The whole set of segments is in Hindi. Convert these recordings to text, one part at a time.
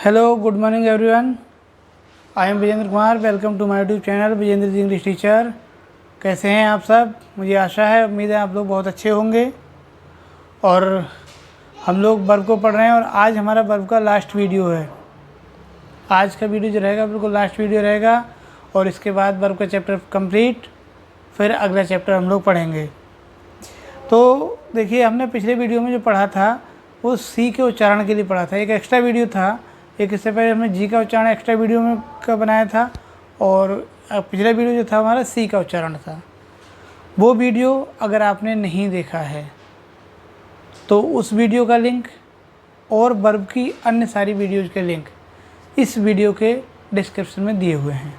Hello, good morning everyone. I am Vijendra Kumar. Welcome to my YouTube channel Vijendra English teacher. कैसे हैं आप सब? मुझे आशा है, उम्मीद है आप लोग बहुत अच्छे होंगे। और हम लोग वर्ब को पढ़ रहे हैं और आज हमारा वर्ब का लास्ट वीडियो है। आज का वीडियो जो रहेगा बिल्कुल लास्ट वीडियो रहेगा और इसके बाद वर्ब का चैप्टर कंप्लीट, फिर अगला चैप्टर हम लोग पढ़ेंगे। तो देखिए, हमने पिछले वीडियो में जो पढ़ा था वो सी के उच्चारण के लिए पढ़ा था। एक एक्स्ट्रा वीडियो था, एक इससे पहले हमने जी का उच्चारण एक्स्ट्रा वीडियो में का बनाया था और पिछला वीडियो जो था हमारा सी का उच्चारण था। वो वीडियो अगर आपने नहीं देखा है तो उस वीडियो का लिंक और वर्ब की अन्य सारी वीडियोज़ के लिंक इस वीडियो के डिस्क्रिप्शन में दिए हुए हैं।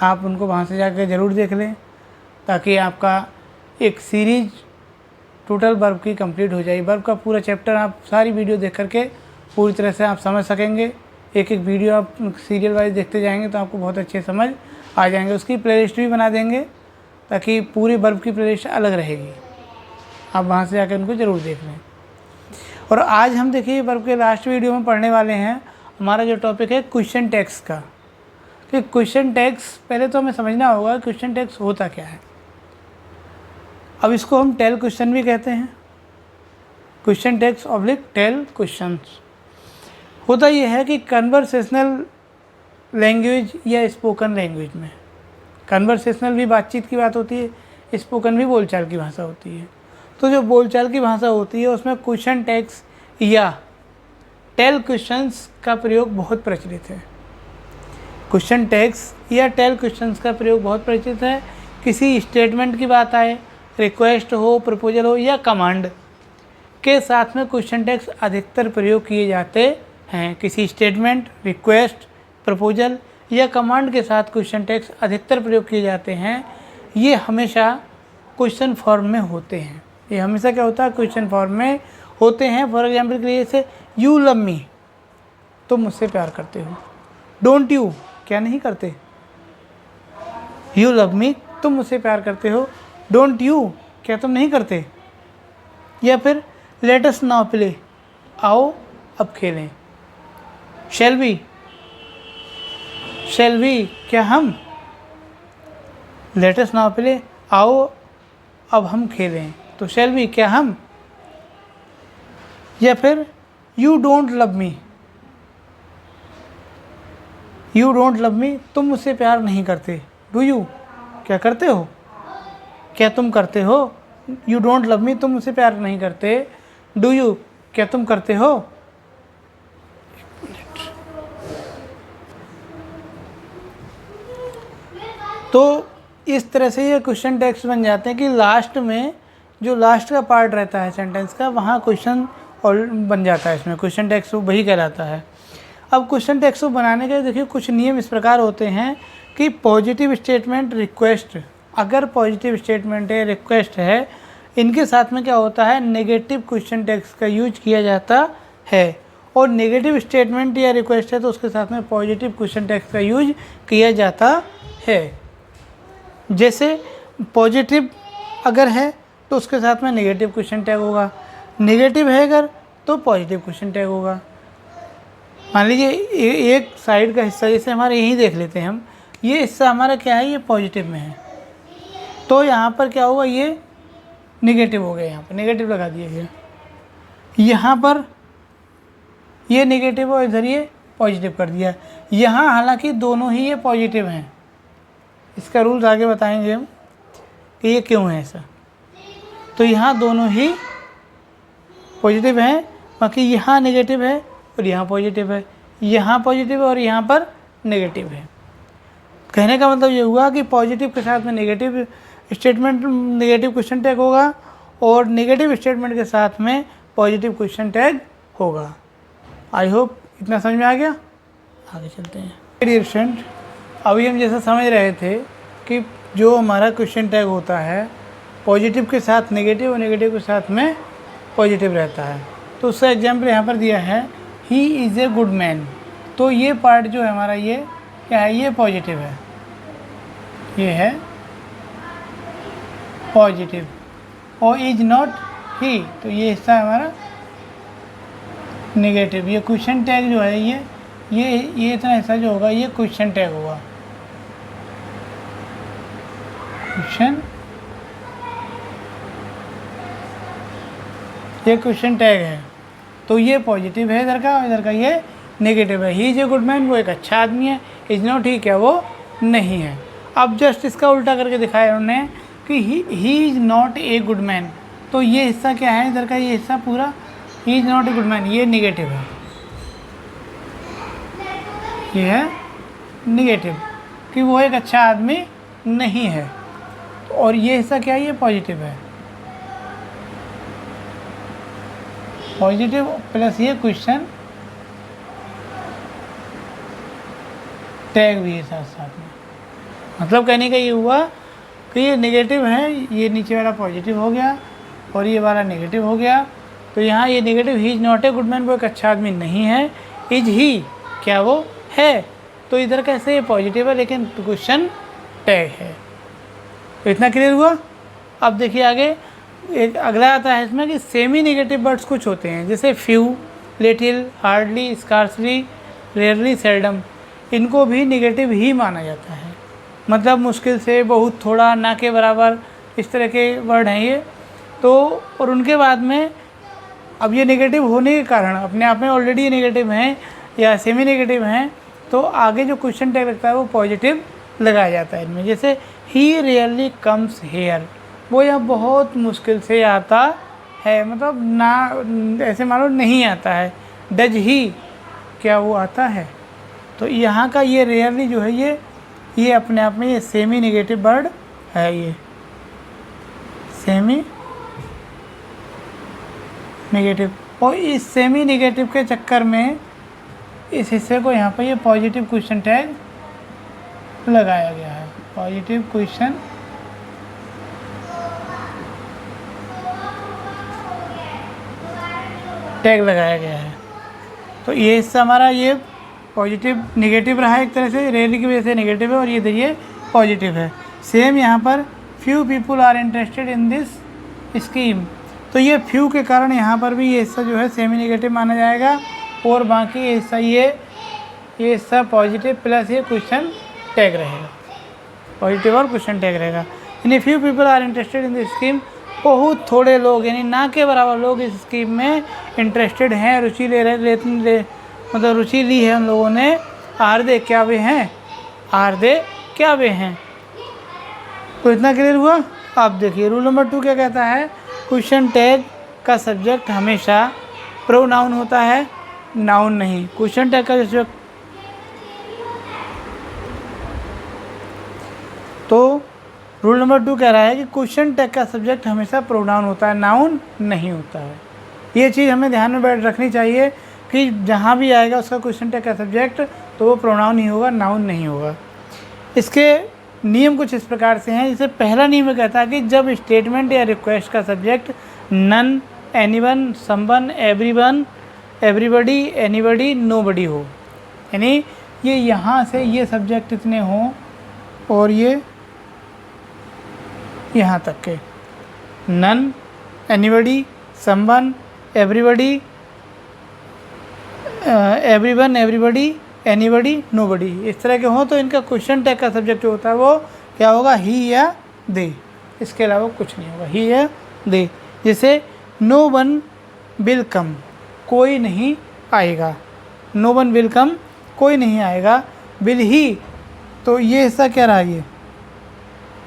आप उनको वहाँ से जाकर ज़रूर देख लें ताकि आपका एक सीरीज टोटल वर्ब की कंप्लीट हो जाए। वर्ब का पूरा चैप्टर आप सारी वीडियो देख करके पूरी तरह से आप समझ सकेंगे। एक एक वीडियो आप सीरियल वाइज देखते जाएंगे तो आपको बहुत अच्छे समझ आ जाएंगे। उसकी प्लेलिस्ट भी बना देंगे ताकि पूरी वर्ब की प्लेलिस्ट अलग रहेगी। आप वहाँ से जाकर उनको ज़रूर देख लें। और आज हम देखिए वर्ब के लास्ट वीडियो में पढ़ने वाले हैं। हमारा जो टॉपिक है क्वेश्चन टैग्स का, कि क्वेश्चन टैग्स पहले तो हमें समझना होगा क्वेश्चन टैग्स होता क्या है। अब इसको हम टेल क्वेश्चन भी कहते हैं। Question tags oblique tail questions. होता यह है कि कन्वर्सेशनल लैंग्वेज या स्पोकन लैंग्वेज में, कन्वर्सेशनल भी बातचीत की बात होती है, स्पोकन भी बोलचाल की भाषा होती है। तो जो बोलचाल की भाषा होती है उसमें क्वेश्चन टैग्स या टेल क्वेश्चंस का प्रयोग बहुत प्रचलित है। क्वेश्चन टैग्स या टेल क्वेश्चंस का प्रयोग बहुत प्रचलित है। किसी स्टेटमेंट की बात आए, रिक्वेस्ट हो, प्रपोजल हो या कमांड के साथ में क्वेश्चन टैग्स अधिकतर प्रयोग किए जाते हैं। किसी स्टेटमेंट, रिक्वेस्ट, प्रपोजल या कमांड के साथ क्वेश्चन टैग्स अधिकतर प्रयोग किए जाते हैं। ये हमेशा क्वेश्चन फॉर्म में होते हैं। ये हमेशा क्या होता है? क्वेश्चन फॉर्म में होते हैं। फॉर एग्जाम्पल के लिए जैसे यू लव मी, तुम मुझसे प्यार करते हो। डोंट यू, क्या नहीं करते? यू लव मी, तुम मुझसे प्यार करते हो। डोंट यू, क्या तुम नहीं करते? या फिर लेट अस नाउ प्ले, आओ अब खेलें। शैल वी, शैल वी, क्या हम? लेट अस नाउ प्ले, आओ अब हम खेलें। तो शैल वी, क्या हम? या फिर you don't love me, you don't love me, तुम मुझसे प्यार नहीं करते। डू यू, क्या करते हो? क्या तुम करते हो? यू डोंट लव मी, तुम मुझसे प्यार नहीं करते। डू यू, क्या तुम करते हो? तो इस तरह से ये क्वेश्चन टैग्स बन जाते हैं कि लास्ट में जो लास्ट का पार्ट रहता है सेंटेंस का, वहाँ क्वेश्चन और बन जाता है। इसमें क्वेश्चन टैग्स वही कहलाता है। अब क्वेश्चन टैग्स को बनाने के देखिए कुछ नियम इस प्रकार होते हैं कि पॉजिटिव स्टेटमेंट, रिक्वेस्ट, अगर पॉजिटिव स्टेटमेंट है, रिक्वेस्ट है, इनके साथ में क्या होता है? नेगेटिव क्वेश्चन टैग्स का यूज किया जाता है। और नेगेटिव स्टेटमेंट या रिक्वेस्ट है तो उसके साथ में पॉजिटिव क्वेश्चन टैग्स का यूज किया जाता है। जैसे पॉजिटिव अगर है तो उसके साथ में नेगेटिव क्वेश्चन टैग होगा, नेगेटिव है अगर तो पॉजिटिव क्वेश्चन टैग होगा। मान लीजिए एक साइड का हिस्सा, जैसे हमारे यहीं देख लेते हैं हम, ये हिस्सा हमारा क्या है? ये पॉजिटिव में है, तो यहाँ पर क्या होगा? ये नेगेटिव हो गया। यहाँ पर नेगेटिव लगा दिया गया। यहाँ पर ये नेगेटिव और इधर ये पॉजिटिव कर दिया। यहाँ हालांकि दोनों ही ये पॉजिटिव हैं। इसका रूल्स आगे बताएंगे हम कि ये क्यों है ऐसा। तो यहाँ दोनों ही पॉजिटिव हैं, बाकी यहाँ नेगेटिव है और यहाँ पॉजिटिव है। यहाँ पॉजिटिव है और यहाँ पर नेगेटिव है। कहने का मतलब ये हुआ कि पॉजिटिव के साथ में negative statement, negative question tag होगा और नेगेटिव स्टेटमेंट के साथ में पॉजिटिव क्वेश्चन टैग होगा। आई होप इतना समझ में आ गया। आगे चलते हैं। डियर स्टूडेंट, अभी हम जैसा समझ रहे थे कि जो हमारा क्वेश्चन टैग होता है पॉजिटिव के साथ नेगेटिव और नेगेटिव के साथ में पॉजिटिव रहता है। तो उसका एग्जाम्पल यहाँ पर दिया है, he is a good man. तो ये पार्ट जो है हमारा, ये क्या है? ये पॉजिटिव है, ये है पॉजिटिव। और इज नॉट ही, तो ये हिस्सा हमारा नेगेटिव। ये क्वेश्चन टैग जो है ये इतना हिस्सा जो होगा ये क्वेश्चन टैग होगा, क्वेश्चन, ये क्वेश्चन टैग है। तो ये पॉजिटिव है इधर का, और इधर का ये नेगेटिव है। He is a good man, वो एक अच्छा आदमी है। इज नॉट, ही क्या वो नहीं है। अब जस्ट इसका उल्टा करके दिखाया उन्होंने कि he is not a good man. तो ये हिस्सा क्या है इधर का, ये हिस्सा पूरा he is not a good man, ये निगेटिव है, ये है निगेटिव कि वो एक अच्छा आदमी नहीं है। और ये हिस्सा क्या है, ये पॉजिटिव है, पॉजिटिव प्लस ये क्वेश्चन टैग भी है साथ साथ में। मतलब कहने का ये हुआ कि ये नेगेटिव है, ये नीचे वाला पॉजिटिव हो गया और ये वाला नेगेटिव हो गया। तो यहाँ ये negative, he is not a good man, वो एक अच्छा आदमी नहीं है। इज ही, क्या वो है। तो इधर कैसे ये पॉजिटिव है लेकिन क्वेश्चन टैग है। तो इतना क्लियर हुआ। अब देखिए आगे एक अगला आता है इसमें कि सेमी नेगेटिव वर्ड्स कुछ होते हैं, जैसे few, little, hardly, scarcely, rarely, seldom. इनको भी नेगेटिव ही माना जाता है। मतलब मुश्किल से, बहुत, थोड़ा, ना के बराबर, इस तरह के वर्ड हैं ये। तो और उनके बाद में अब ये नेगेटिव होने के कारण अपने आप में ऑलरेडी नेगेटिव हैं या सेमी नेगेटिव हैं, तो आगे जो क्वेश्चन टैग लगता है वो पॉजिटिव लगाया जाता है इनमें। जैसे ही रियली कम्स हेयर, वो यहाँ बहुत मुश्किल से आता है, मतलब ना, ऐसे मानो नहीं आता है। डज ही, क्या वो आता है। तो यहाँ का ये रेयरली जो है ये अपने आप में ये सेमी नेगेटिव वर्ड है, ये सेमी नेगेटिव। और इस सेमी नेगेटिव के चक्कर में इस हिस्से को यहाँ पर ये पॉजिटिव क्वेश्चन टैग लगाया गया है, पॉजिटिव क्वेश्चन टैग लगाया गया है। तो ये हिस्सा हमारा ये पॉजिटिव नेगेटिव रहा एक तरह से, रेयरली की वजह से नेगेटिव है, और ये इधर ये पॉजिटिव है। सेम यहाँ पर few people are interested in this scheme. तो ये फ्यू के कारण यहाँ पर भी ये हिस्सा जो है सेमी नेगेटिव माना जाएगा, और बाकी ये हिस्सा ये हिस्सा पॉजिटिव प्लस ये क्वेश्चन टैग रहेगा, पॉजिटिव और क्वेश्चन टैग रहेगा। यानी few people are interested in this scheme, बहुत थोड़े लोग, यानी ना के बराबर लोग इस स्कीम में इंटरेस्टेड हैं, रुचि मतलब रुचि ली है उन लोगों ने। आर दे, क्या वे हैं, आर दे, क्या वे हैं। तो इतना क्लियर हुआ। अब देखिए रूल नंबर 2 क्या कहता है, क्वेश्चन टैग का सब्जेक्ट हमेशा प्रोनाउन होता है, नाउन नहीं। क्वेश्चन टैग का सब्जेक्ट, तो रूल नंबर 2 कह रहा है कि क्वेश्चन टैग का सब्जेक्ट हमेशा प्रोनाउन होता है, नाउन नहीं होता है। ये चीज़ हमें ध्यान में बैठ रखनी चाहिए कि जहाँ भी आएगा उसका क्वेश्चन टैग का सब्जेक्ट तो वो प्रोनाउन ही होगा, नाउन नहीं होगा। इसके नियम कुछ इस प्रकार से हैं। जैसे पहला नियम कहता है कि जब स्टेटमेंट या रिक्वेस्ट का subject none, anyone, someone, everyone, everybody, anybody, nobody हो, यानी ये यहाँ से ये सब्जेक्ट इतने हों और ये यहाँ तक के, none, anybody, someone, everybody, everyone, everybody, anybody, nobody, इस तरह के हों तो इनका क्वेश्चन टैग का सब्जेक्ट जो होता है वो क्या होगा, ही या दे। इसके अलावा कुछ नहीं होगा, ही या दे। जैसे नो वन विल कम, कोई नहीं आएगा, नो वन विल कम, कोई नहीं आएगा। विल ही, तो ये हिस्सा क्या रहा,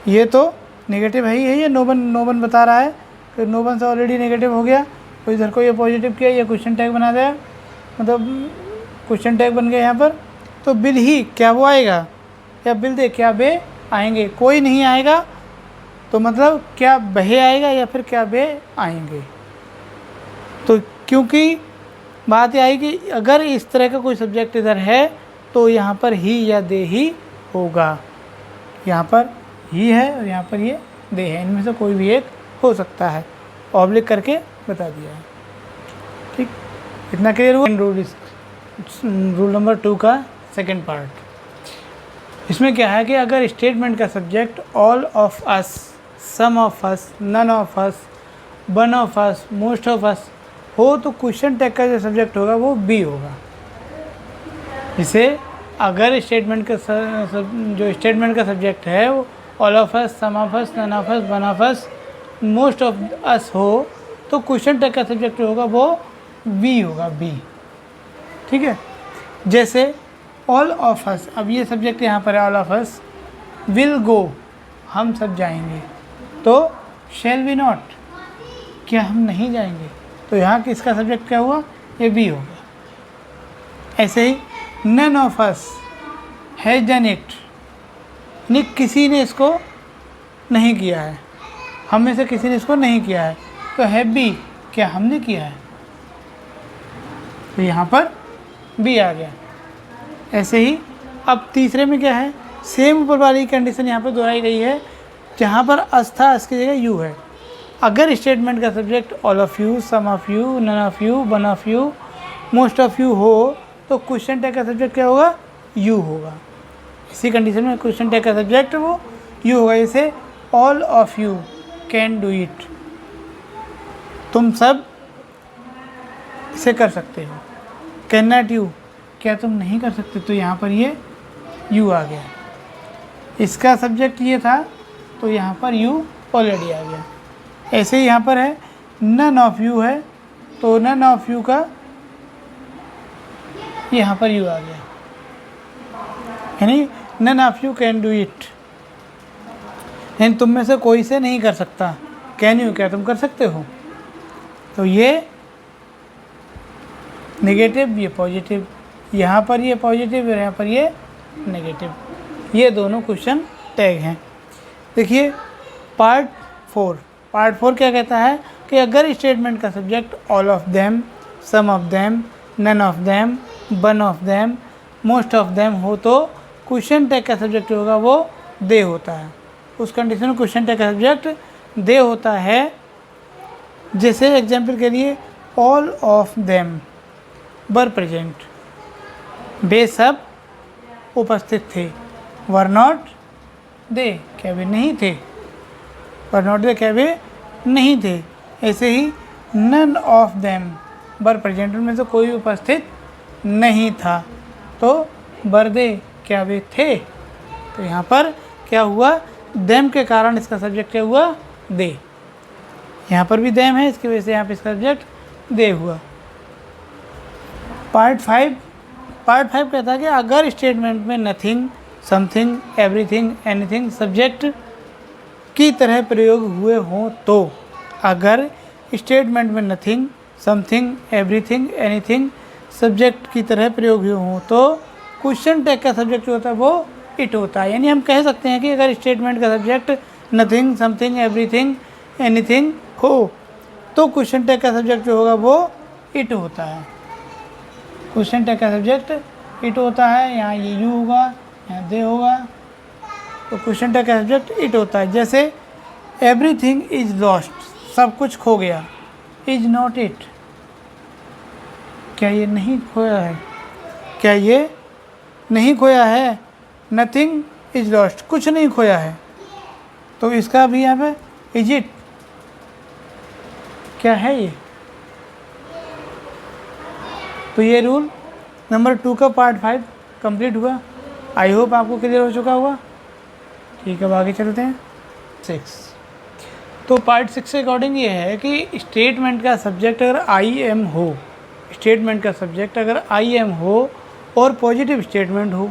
ये तो नेगेटिव है ही है, ये नो वन बता रहा है, तो नो वन से ऑलरेडी नेगेटिव हो गया, तो इधर को ये पॉजिटिव किया, ये क्वेश्चन टैग बना दिया, मतलब क्वेश्चन टैग बन गया यहाँ पर। तो बिल ही, क्या वो आएगा, या बिल दे, क्या बे आएंगे। कोई नहीं आएगा तो मतलब क्या बहे आएगा या फिर क्या बे आएंगे। तो क्योंकि बात यह आई कि अगर इस तरह का कोई सब्जेक्ट इधर है तो यहाँ पर ही या दे ही होगा। यहाँ पर ही है और यहाँ पर ये दे है, इनमें से कोई भी एक हो सकता है। ऑब्लिक करके बता दिया है, ठीक। इतना क्लियर हुआ। रूल नंबर 2 का सेकंड पार्ट, इसमें क्या है कि अगर स्टेटमेंट का subject all of us, some of us, none of us, one of us, most of us हो तो क्वेश्चन टैग का जो सब्जेक्ट होगा वो बी होगा। जैसे अगर स्टेटमेंट का जो स्टेटमेंट का सब्जेक्ट है वो all of us, some of us, none of us, one of us, most of us हो तो क्वेश्चन टैग का सब्जेक्ट होगा वो बी होगा, बी। ठीक है। जैसे ऑल ऑफ अस, अब ये सब्जेक्ट यहाँ पर है all of us, will go हम सब जाएंगे, तो शैल वी नॉट क्या हम नहीं जाएंगे, तो यहाँ किसका सब्जेक्ट क्या हुआ, ये बी होगा। ऐसे ही none of us has done it, यानी किसी ने इसको नहीं किया है, हम में से किसी ने इसको नहीं किया है, तो है बी क्या हमने किया है, तो यहाँ पर बी आ गया। ऐसे ही अब तीसरे में क्या है, सेम ऊपर वाली कंडीशन यहाँ पर दोहराई गई है, जहाँ पर अस था अस की जगह यू है। अगर स्टेटमेंट का subject all of you, some of you, none of you, one of you, most of you हो तो क्वेश्चन टैग का सब्जेक्ट क्या होगा, यू होगा। इसी कंडीशन में क्वेश्चन टैग का सब्जेक्ट वो यू होगा। जैसे all of you can do it, तुम सब इसे कर सकते हो। कैन नॉट यू क्या तुम नहीं कर सकते, तो यहाँ पर ये यू आ गया। इसका सब्जेक्ट ये था तो यहाँ पर यू ऑलरेडी आ गया। ऐसे ही यहाँ पर है नन ऑफ यू है तो नन ऑफ यू का यहाँ पर यू आ गया, यानी none of you can do it, यानी तुम में से कोई से नहीं कर सकता। कैन यू क्या तुम कर सकते हो, तो ये नेगेटिव ये पॉजिटिव, यहाँ पर ये पॉजिटिव और यहाँ पर ये नेगेटिव, ये दोनों क्वेश्चन टैग हैं। देखिए पार्ट 4 क्या कहता है कि अगर स्टेटमेंट का subject all of them, some of them, none of them, one of them, most of them हो तो क्वेश्चन टैग का सब्जेक्ट होगा वो दे होता है। उस कंडीशन में क्वेश्चन टैग का सब्जेक्ट दे होता है। जैसे एग्जाम्पल के लिए all of them were present, वे सब उपस्थित थे। वर नॉट दे क्या वे नहीं थे, वर नॉट दे क्या वे नहीं थे। ऐसे ही none of them were present, उनमें से कोई उपस्थित नहीं था, तो वर दे क्या वे थे, तो यहाँ पर क्या हुआ, देम के कारण इसका सब्जेक्ट क्या हुआ, दे। यहाँ पर भी देम है, इसकी वजह से यहाँ पे इसका सब्जेक्ट दे हुआ। पार्ट 5 कहता है कि अगर स्टेटमेंट में nothing, something, everything, anything subject की तरह प्रयोग हुए हों तो, अगर स्टेटमेंट में nothing, something, everything, anything subject की तरह प्रयोग हुए हों तो क्वेश्चन टैग का सब्जेक्ट जो होता है वो इट होता है। यानी हम कह सकते हैं कि अगर स्टेटमेंट का subject nothing, something, everything, anything हो तो क्वेश्चन टैग का सब्जेक्ट जो होगा वो इट होता है। क्वेश्चन टैग का सब्जेक्ट इट होता है, यहाँ ये यू होगा, यहाँ दे होगा, तो क्वेश्चन टैग का सब्जेक्ट इट होता है। जैसे एवरीथिंग इज लॉस्ट, सब कुछ खो गया, इज नॉट इट क्या ये नहीं खोया है, क्या ये नहीं खोया है। नथिंग इज लॉस्ट कुछ नहीं खोया है, तो इसका भी यहाँ पे इज इट क्या है ये। तो ये रूल नंबर 2 का पार्ट 5 कंप्लीट हुआ। आई होप आपको क्लियर हो चुका होगा। ठीक है, अब आगे चलते हैं 6। तो पार्ट 6 के अकॉर्डिंग ये है कि स्टेटमेंट का सब्जेक्ट अगर आई एम हो, स्टेटमेंट का सब्जेक्ट अगर आई एम हो और पॉजिटिव स्टेटमेंट हो,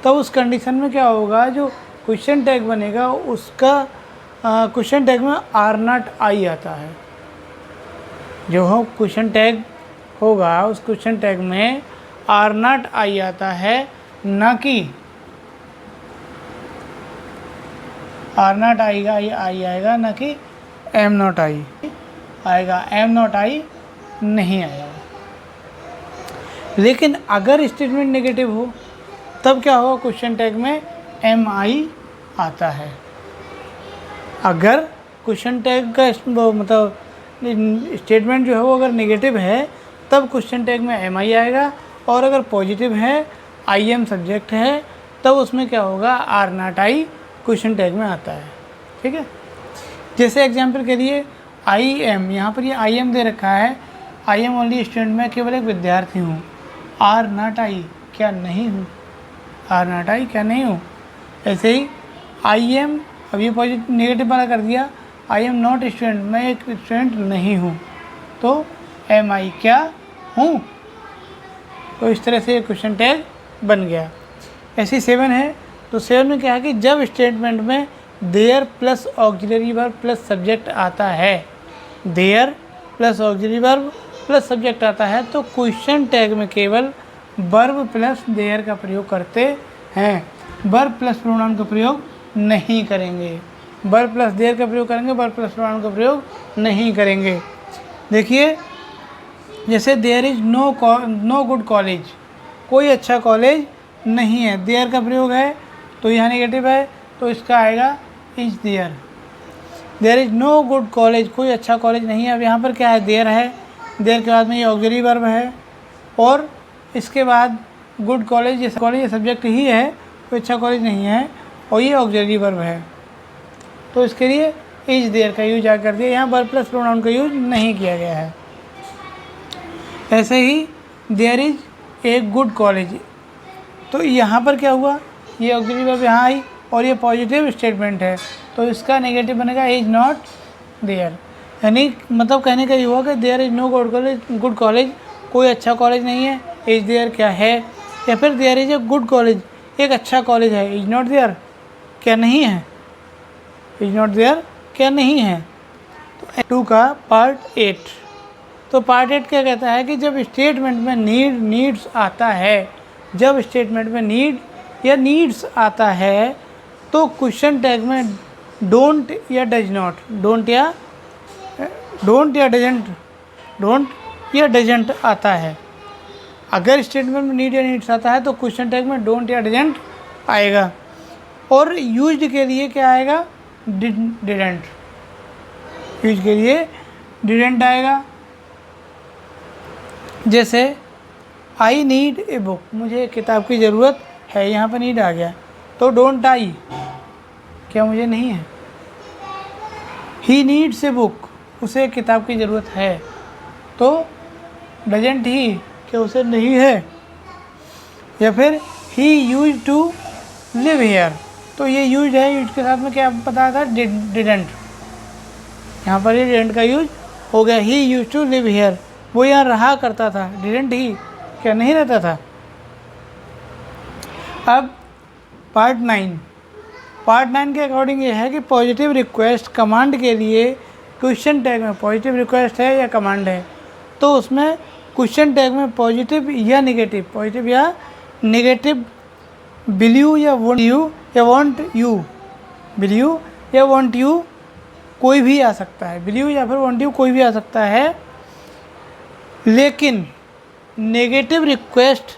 तब उस कंडीशन में क्या होगा, जो क्वेश्चन टैग बनेगा उसका क्वेश्चन टैग में आर नॉट आई आता है। जो हो क्वेश्चन टैग होगा उस क्वेश्चन टैग में आर नॉट आई आता है, ना कि आर नॉट आएगा, आई आएगा, ना कि एम नॉट आई आएगा। एम नॉट आई नहीं आएगा। लेकिन अगर स्टेटमेंट नेगेटिव हो तब क्या होगा, क्वेश्चन टैग में एम आई आता है। अगर क्वेश्चन टैग का मतलब स्टेटमेंट जो है वो अगर नेगेटिव है तब क्वेश्चन टैग में एम आई आएगा, और अगर पॉजिटिव है, आई एम सब्जेक्ट है, तब उसमें क्या होगा, are not I question tag में आता है। ठीक है। जैसे एग्जांपल के लिए आई एम, यहाँ पर ये आई एम दे रखा है। आई एम ओनली स्टूडेंट, मैं केवल एक विद्यार्थी हूँ। आर नॉट आई, क्या नहीं हूँ। आर नॉट आई, क्या नहीं हूँ। ऐसे ही आई एम, अब ये पॉजिटिव नेगेटिव वाला कर दिया। आई एम नॉट स्टूडेंट, मैं एक स्टूडेंट नहीं हूँ। तो एम आई, क्या हूँ। तो इस तरह से ये क्वेश्चन टैग बन गया। ऐसी 7 है। तो 7 में क्या है कि जब स्टेटमेंट में there plus auxiliary verb plus subject आता है, there plus auxiliary verb plus subject आता है, तो क्वेश्चन टैग में केवल वर्ब प्लस देयर का प्रयोग करते हैं, वर्ब प्लस प्रोनाउन का प्रयोग नहीं करेंगे। वर्ब प्लस देयर का प्रयोग करेंगे, वर्ब प्लस प्रोनाउन का प्रयोग नहीं करेंगे। देखिए, जैसे there is no good college, कोई अच्छा कॉलेज नहीं है, देयर का प्रयोग है तो यहाँ नेगेटिव है, तो इसका आएगा is there. There is no good college, कोई अच्छा कॉलेज नहीं है। अब यहाँ पर क्या है, देयर है, देयर के बाद में ये ऑक्सिलरी वर्ब है, और इसके बाद गुड कॉलेज, ये कॉलेज ये सब्जेक्ट ही है, कोई अच्छा कॉलेज नहीं है, और ये ऑक्सिलरी वर्ब है, तो इसके लिए इज देयर का यूज आ कर दिया। यहाँ वर्ब प्लस प्रोनाउन का यूज नहीं किया गया है। ऐसे ही there is a good college, तो यहाँ पर क्या हुआ, ये ऑक्सिलरी वर्ब यहाँ आई और ये पॉजिटिव स्टेटमेंट है, तो इसका नेगेटिव बनेगा इज नॉट देयर। यानी मतलब कहने का ये हुआ कि there is no good college, कोई अच्छा कॉलेज नहीं है, इज देयर क्या है, या फिर there is a good college, एक अच्छा कॉलेज है, इज नॉट देयर, क्या नहीं है, इज नॉट देयर, क्या नहीं है। तो 2 का पार्ट 8। तो पार्ट 8 क्या कहता है कि जब स्टेटमेंट में नीड्स आता है, जब स्टेटमेंट में नीड या नीड्स आता है, तो क्वेश्चन टैग में डोंट या डज नॉट, डोंट या डजेंट आता है। अगर स्टेटमेंट में नीड या नीड्स आता है तो क्वेश्चन टैग में डोंट या डजेंट आएगा, और यूज्ड के लिए क्या आएगा, डिडंट, यूज के लिए डिडंट आएगा। जैसे आई नीड ए बुक, मुझे एक किताब की ज़रूरत है, यहाँ पर नीड आ गया, तो डोंट आई, क्या मुझे नहीं है। ही नीड्स ए बुक, उसे एक किताब की ज़रूरत है, तो डजेंट ही, क्या उसे नहीं है। या फिर ही यूज टू लिव हेयर, तो ये यूज है, यूज के साथ में क्या पता था, डिडंट, यहाँ पर ये डिडंट का यूज हो गया। ही यूज टू लिव हेयर, वो यहाँ रहा करता था, डिडंट ही, क्या नहीं रहता था। अब पार्ट 9 के अकॉर्डिंग ये है कि पॉजिटिव रिक्वेस्ट कमांड के लिए क्वेश्चन टैग में पॉजिटिव रिक्वेस्ट है या कमांड है, तो उसमें क्वेश्चन टैग में पॉजिटिव या नेगेटिव, पॉजिटिव या नेगेटिव, बिलीव या वॉन्ट यू या वॉन्ट यू, बिलीव या वॉन्ट यू कोई भी आ सकता है, बिलीव या फिर वॉन्ट यू कोई भी आ सकता है। लेकिन नेगेटिव रिक्वेस्ट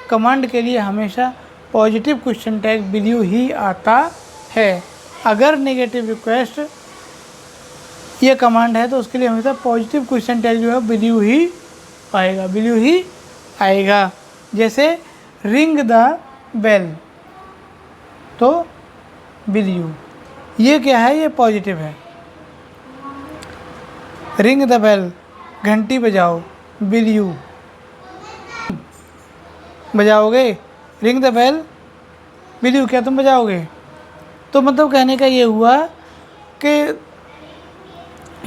कमांड के लिए हमेशा पॉजिटिव क्वेश्चन टैग बिलीव ही आता है। अगर नेगेटिव रिक्वेस्ट ये कमांड है तो उसके लिए हमेशा पॉजिटिव क्वेश्चन टैग जो है बिलीव ही आएगा, बिलीव ही आएगा। जैसे रिंग द बेल, तो बिलीव, ये क्या है, ये पॉजिटिव है। रिंग द बेल, घंटी बजाओ, बिलीव, बजाओगे, रिंग द बेल, बिलीव, क्या तुम बजाओगे। तो मतलब कहने का ये हुआ कि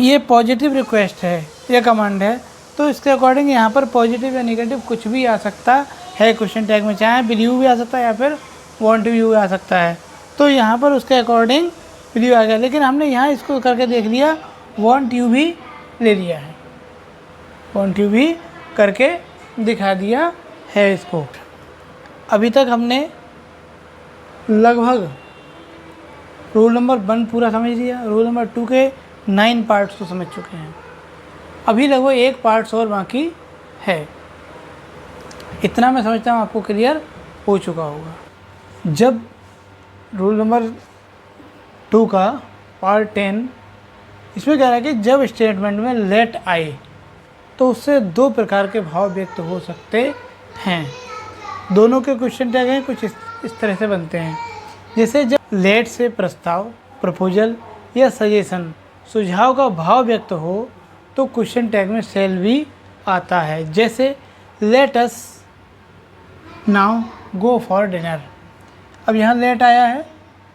ये पॉजिटिव रिक्वेस्ट है, ये कमांड है, तो इसके अकॉर्डिंग यहाँ पर पॉजिटिव या नेगेटिव कुछ भी आ सकता है क्वेश्चन टैग में, चाहे बिलीव भी आ सकता है या फिर वॉन्ट यू आ सकता है। तो यहाँ पर उसके अकॉर्डिंग बिलीव आ गया, लेकिन हमने यहाँ इसको करके देख लिया, वॉन्ट यू भी ले लिया है, वॉन्ट यू भी करके दिखा दिया है इसको। अभी तक हमने लगभग रूल नंबर 1 पूरा समझ लिया, रूल नंबर 2 के 9 पार्ट्स को समझ चुके हैं। अभी लगभग 1 पार्ट्स और बाकी है। इतना मैं समझता हूँ आपको क्लियर हो चुका होगा। जब रूल नंबर 2 का पार्ट 10, इसमें कह रहा है कि जब स्टेटमेंट में लेट आए तो उससे 2 प्रकार के भाव व्यक्त हो सकते हैं। दोनों के क्वेश्चन टैग हैं, कुछ इस तरह से बनते हैं। जैसे जब लेट से प्रस्ताव, प्रपोजल या सजेशन, सुझाव का भाव व्यक्त हो तो क्वेश्चन टैग में शैल भी आता है। जैसे let us now go for dinner. अब यहाँ लेट आया है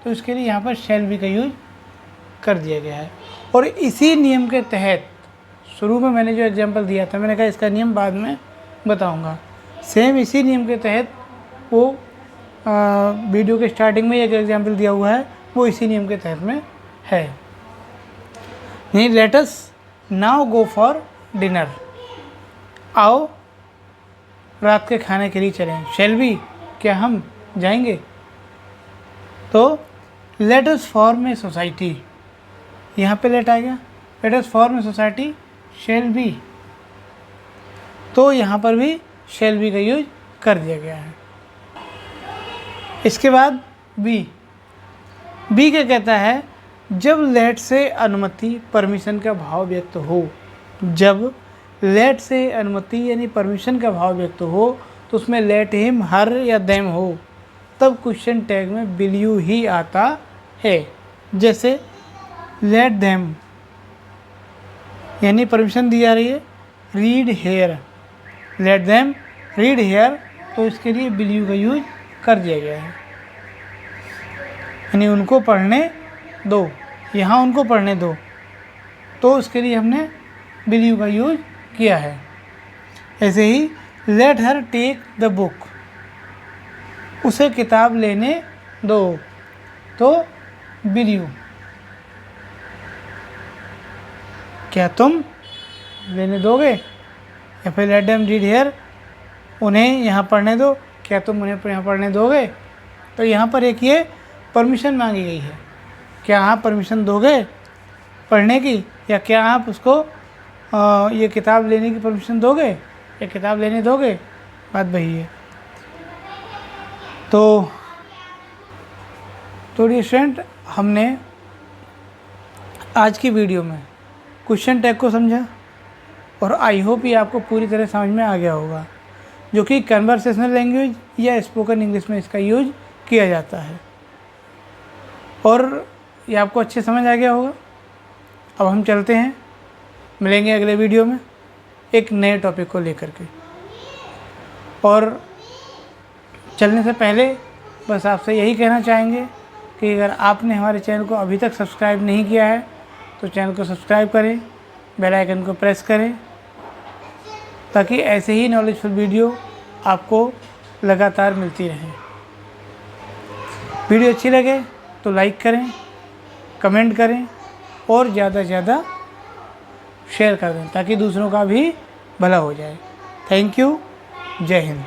तो इसके लिए यहाँ पर शैल बी का यूज कर दिया गया है। और इसी नियम के तहत शुरू में मैंने जो एग्जांपल दिया था, मैंने कहा इसका नियम बाद में बताऊंगा। सेम इसी नियम के तहत वो वीडियो के स्टार्टिंग में एक एग्जांपल दिया हुआ है, वो इसी नियम के तहत में है। नहीं, let us now go for dinner, आओ रात के खाने के लिए चलें। शैल बी, क्या हम जाएंगे? तो let us form a society, यहाँ पे लेट आ गया, let us form a society shall be, तो यहाँ पर भी शैल बी का यूज कर दिया गया है। इसके बाद बी क्या कहता है? जब लेट से अनुमति परमिशन का भाव व्यक्त हो, जब लेट से अनुमति यानी परमिशन का भाव व्यक्त हो तो उसमें लेट हिम, हर या देम हो, तब क्वेश्चन टैग में विल यू ही आता है। जैसे लेट देम यानी परमिशन दी जा रही है, read here, let them read here, तो इसके लिए विल यू का यूज कर दिया गया है, यानी उनको पढ़ने दो, यहाँ उनको पढ़ने दो, तो उसके लिए हमने विल यू का यूज किया है। ऐसे ही let her take the book, उसे किताब लेने दो, तो विल यू, क्या तुम लेने दोगे? या फिर लेट देम रीड हियर, उन्हें यहाँ पढ़ने दो, क्या तुम उन्हें यहाँ पढ़ने दोगे? तो यहाँ पर एक ये परमिशन मांगी गई है, क्या आप परमिशन दोगे पढ़ने की, या क्या आप उसको ये किताब लेने की परमिशन दोगे, या किताब लेने दोगे? बात वही है। तो स्टूडेंट, हमने आज की वीडियो में क्वेश्चन टैग को समझा और आई होप ये आपको पूरी तरह समझ में आ गया होगा, जो कि कन्वर्सेशनल लैंग्वेज या स्पोकन इंग्लिश में इसका यूज किया जाता है, और ये आपको अच्छे समझ आ गया होगा। अब हम चलते हैं, मिलेंगे अगले वीडियो में एक नए टॉपिक को लेकर के। और चलने से पहले बस आपसे यही कहना चाहेंगे कि अगर आपने हमारे चैनल को अभी तक सब्सक्राइब नहीं किया है तो चैनल को सब्सक्राइब करें, बेल आइकन को प्रेस करें, ताकि ऐसे ही नॉलेजफुल वीडियो आपको लगातार मिलती रहे। वीडियो अच्छी लगे तो लाइक करें, कमेंट करें और ज़्यादा से ज़्यादा शेयर कर दें, ताकि दूसरों का भी भला हो जाए। Thank you. जय हिंद।